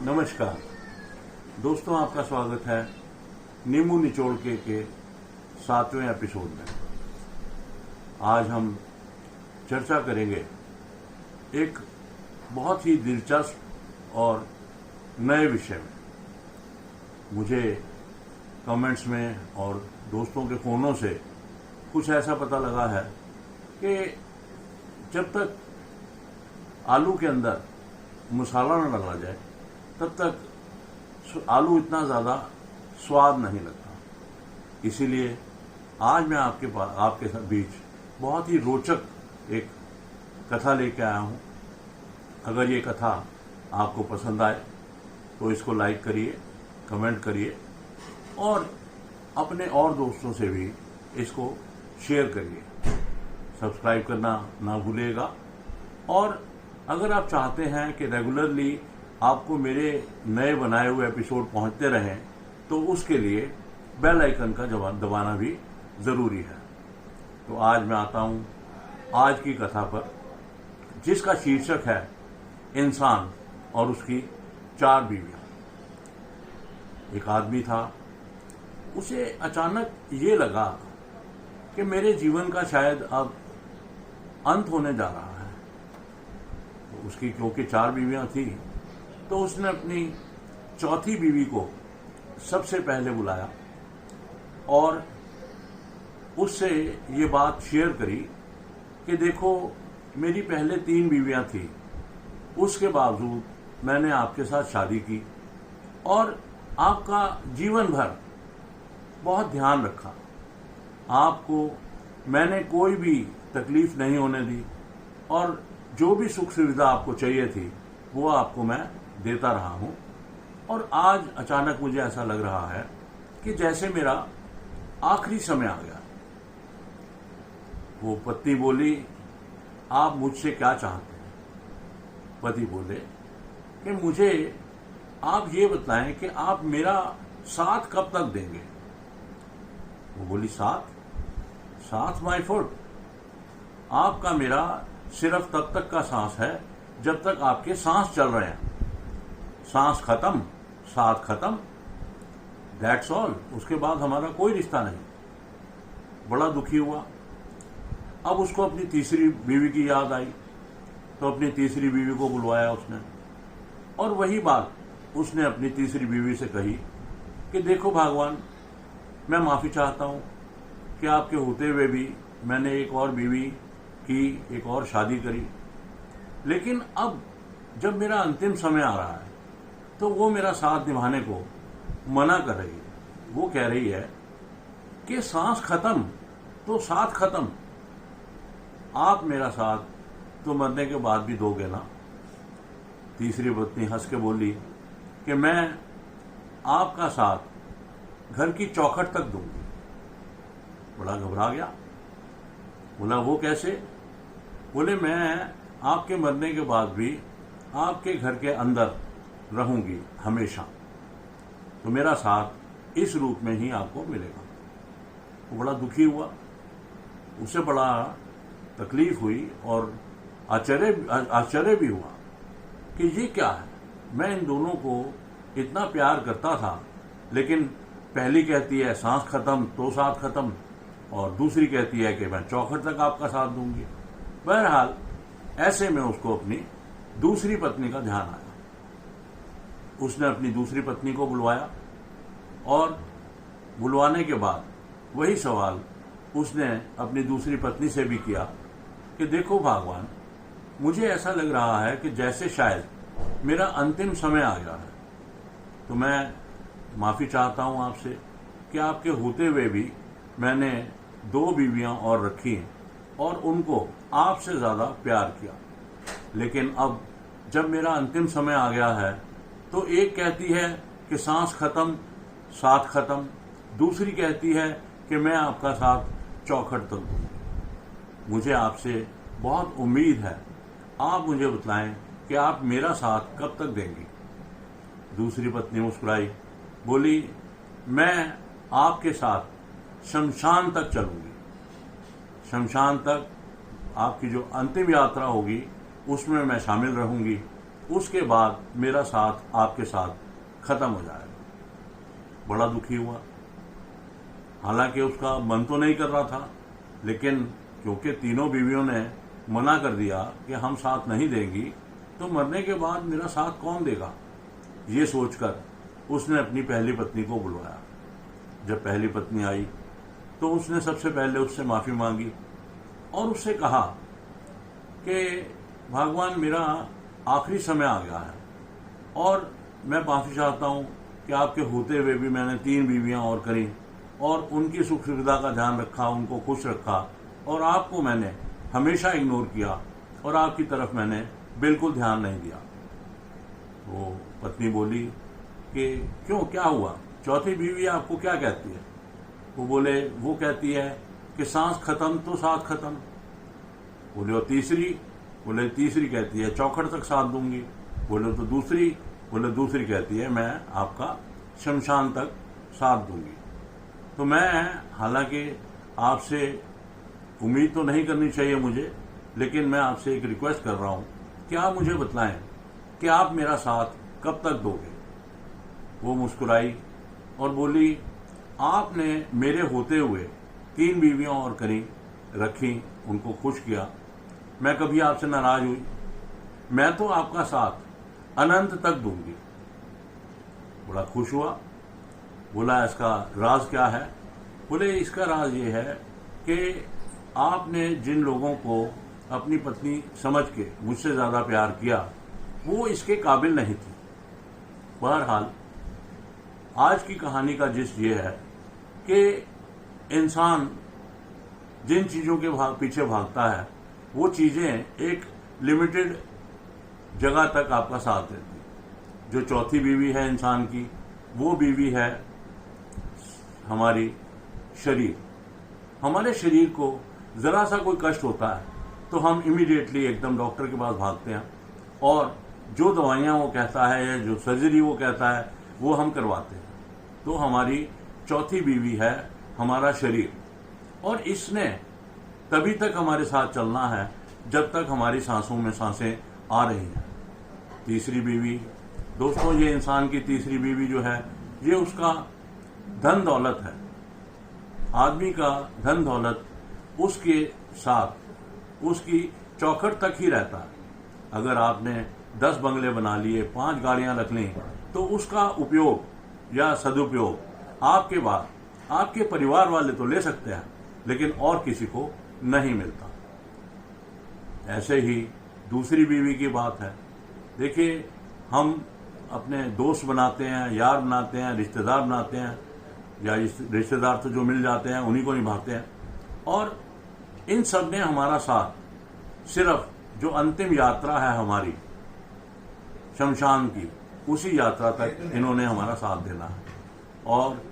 नमस्कार दोस्तों, आपका स्वागत है नींबू निचोड़ के 7वें एपिसोड में। आज हम चर्चा करेंगे एक बहुत ही दिलचस्प और नए विषय में। मुझे कमेंट्स में और दोस्तों के फोनों से कुछ ऐसा पता लगा है कि जब तक आलू के अंदर मसाला न डाला जाए तब तक आलू इतना ज़्यादा स्वाद नहीं लगता। इसीलिए आज मैं आपके बीच बहुत ही रोचक एक कथा लेके आया हूँ। अगर ये कथा आपको पसंद आए तो इसको लाइक करिए, कमेंट करिए और अपने और दोस्तों से भी इसको शेयर करिए। सब्सक्राइब करना ना भूलिएगा। और अगर आप चाहते हैं कि रेगुलरली आपको मेरे नए बनाए हुए एपिसोड पहुंचते रहें तो उसके लिए बेल आइकन का दबाना भी ज़रूरी है। तो आज मैं आता हूं आज की कथा पर, जिसका शीर्षक है इंसान और उसकी 4 बीवियां। एक आदमी था, उसे अचानक ये लगा कि मेरे जीवन का शायद अब अंत होने जा रहा है। तो उसकी क्योंकि 4 बीवियां थी तो उसने अपनी 4थी बीवी को सबसे पहले बुलाया और उससे ये बात शेयर करी कि देखो, मेरी पहले 3 बीवियां थी, उसके बावजूद मैंने आपके साथ शादी की और आपका जीवन भर बहुत ध्यान रखा। आपको मैंने कोई भी तकलीफ नहीं होने दी और जो भी सुख सुविधा आपको चाहिए थी वो आपको मैं देता रहा हूं। और आज अचानक मुझे ऐसा लग रहा है कि जैसे मेरा आखिरी समय आ गया। वो पत्नी बोली, आप मुझसे क्या चाहते हैं? पति बोले कि मुझे आप ये बताएं कि आप मेरा साथ कब तक देंगे? वो बोली, साथ माय फुट। आपका मेरा सिर्फ तब तक का सांस है जब तक आपके सांस चल रहे हैं। सांस खत्म, साथ खत्म, दैट्स ऑल। उसके बाद हमारा कोई रिश्ता नहीं। बड़ा दुखी हुआ। अब उसको अपनी तीसरी बीवी की याद आई तो अपनी तीसरी बीवी को बुलवाया उसने और वही बात उसने अपनी तीसरी बीवी से कही कि देखो भगवान, मैं माफ़ी चाहता हूँ कि आपके होते हुए भी मैंने एक और बीवी की, एक और शादी करी, लेकिन अब जब मेरा अंतिम समय आ रहा है तो वो मेरा साथ निभाने को मना कर रही है। वो कह रही है कि सांस खत्म तो साथ खत्म। आप मेरा साथ तो मरने के बाद भी दोगे ना? तीसरी पत्नी हंस के बोली कि मैं आपका साथ घर की चौखट तक दूंगी। बड़ा घबरा गया। बोला, वो कैसे? बोले, मैं आपके मरने के बाद भी आपके घर के अंदर रहूंगी हमेशा, तो मेरा साथ इस रूप में ही आपको मिलेगा। वो बड़ा दुखी हुआ, उसे बड़ा तकलीफ हुई और आश्चर्य भी हुआ कि ये क्या है। मैं इन दोनों को इतना प्यार करता था, लेकिन पहली कहती है सांस खत्म तो साथ खत्म और दूसरी कहती है कि मैं चौखट तक आपका साथ दूंगी। बहरहाल ऐसे में उसको अपनी दूसरी पत्नी का ध्यान आया। उसने अपनी दूसरी पत्नी को बुलवाया और बुलवाने के बाद वही सवाल उसने अपनी दूसरी पत्नी से भी किया कि देखो भगवान, मुझे ऐसा लग रहा है कि जैसे शायद मेरा अंतिम समय आ गया है, तो मैं माफ़ी चाहता हूँ आपसे कि आपके होते हुए भी मैंने 2 बीवियां और रखी और उनको आपसे ज़्यादा प्यार किया, लेकिन अब जब मेरा अंतिम समय आ गया है तो एक कहती है कि सांस खत्म साथ खत्म, दूसरी कहती है कि मैं आपका साथ चौखट तक दूंगी। मुझे आपसे बहुत उम्मीद है, आप मुझे बताएं कि आप मेरा साथ कब तक देंगी? दूसरी पत्नी मुस्कुराई, बोली, मैं आपके साथ शमशान तक चलूंगी। शमशान तक आपकी जो अंतिम यात्रा होगी उसमें मैं शामिल रहूंगी। उसके बाद मेरा साथ आपके साथ खत्म हो जाएगा। बड़ा दुखी हुआ। हालांकि उसका मन तो नहीं कर रहा था, लेकिन क्योंकि तीनों बीवियों ने मना कर दिया कि हम साथ नहीं देंगी, तो मरने के बाद मेरा साथ कौन देगा, ये सोचकर उसने अपनी पहली पत्नी को बुलवाया। जब पहली पत्नी आई तो उसने सबसे पहले उससे माफ़ी मांगी और उससे कहा कि भगवान, मेरा आखिरी समय आ गया है और मैं माफ़ी चाहता हूँ कि आपके होते हुए भी मैंने 3 बीवियाँ और करी और उनकी सुख सुविधा का ध्यान रखा, उनको खुश रखा, और आपको मैंने हमेशा इग्नोर किया और आपकी तरफ मैंने बिल्कुल ध्यान नहीं दिया। वो पत्नी बोली कि क्यों, क्या हुआ, चौथी बीवी आपको क्या कहती है? वो बोले, वो कहती है कि सांस खत्म तो साथ खत्म। बोले, और तीसरी? बोले, तीसरी कहती है चौखट तक साथ दूंगी। बोले, तो दूसरी? बोले, दूसरी कहती है मैं आपका शमशान तक साथ दूंगी। तो मैं, हालांकि आपसे उम्मीद तो नहीं करनी चाहिए मुझे, लेकिन मैं आपसे एक रिक्वेस्ट कर रहा हूं कि आप मुझे बतलाएं कि आप मेरा साथ कब तक दोगे। वो मुस्कुराई और बोली, आपने मेरे होते हुए 3 बीवियां और करी, रखी, उनको खुश किया, मैं कभी आपसे नाराज हुई? मैं तो आपका साथ अनंत तक दूंगी। बड़ा खुश हुआ। बोला, इसका राज क्या है? बोले, इसका राज ये है कि आपने जिन लोगों को अपनी पत्नी समझ के मुझसे ज्यादा प्यार किया, वो इसके काबिल नहीं थी। बहरहाल आज की कहानी का जिस ये है कि इंसान जिन चीजों के पीछे भागता है, वो चीजें एक लिमिटेड जगह तक आपका साथ देती। जो चौथी बीवी है इंसान की, वो बीवी है हमारी शरीर। हमारे शरीर को जरा सा कोई कष्ट होता है तो हम इमीडिएटली एकदम डॉक्टर के पास भागते हैं और जो दवाइयाँ वो कहता है या जो सर्जरी वो कहता है वो हम करवाते हैं। तो हमारी चौथी बीवी है हमारा शरीर, और इसने तभी तक हमारे साथ चलना है जब तक हमारी सांसों में सांसें आ रही हैं। तीसरी बीवी, दोस्तों, ये इंसान की तीसरी बीवी जो है, ये उसका धन दौलत है। आदमी का धन दौलत उसके साथ उसकी चौखट तक ही रहता है। अगर आपने 10 बंगले बना लिए, 5 गाड़ियां रख ली, तो उसका उपयोग या सदुपयोग आपके बाद आपके परिवार वाले तो ले सकते हैं, लेकिन और किसी को नहीं मिलता। ऐसे ही दूसरी बीवी की बात है। देखिए, हम अपने दोस्त बनाते हैं, यार बनाते हैं, रिश्तेदार बनाते हैं, या रिश्तेदार तो जो मिल जाते हैं उन्हीं को निभाते हैं, और इन सब ने हमारा साथ सिर्फ जो अंतिम यात्रा है हमारी शमशान की, उसी यात्रा तक इन्होंने हमारा साथ देना है। और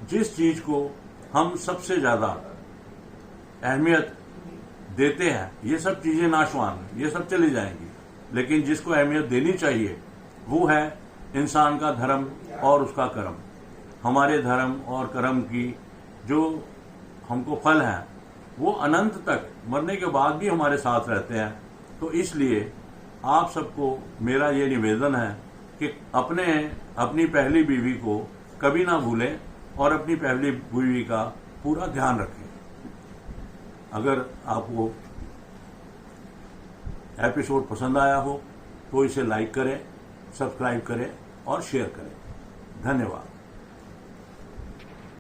जिस चीज को हम सबसे ज्यादा अहमियत देते हैं, ये सब चीजें नाशवान, ये सब चली जाएंगी, लेकिन जिसको अहमियत देनी चाहिए वो है इंसान का धर्म और उसका कर्म। हमारे धर्म और कर्म की जो हमको फल है वो अनंत तक, मरने के बाद भी हमारे साथ रहते हैं। तो इसलिए आप सबको मेरा ये निवेदन है कि अपनी पहली बीवी को कभी ना भूलें और अपनी पहली बीवी का पूरा ध्यान रखें। अगर आपको एपिसोड पसंद आया हो तो इसे लाइक करें, सब्सक्राइब करें और शेयर करें। धन्यवाद।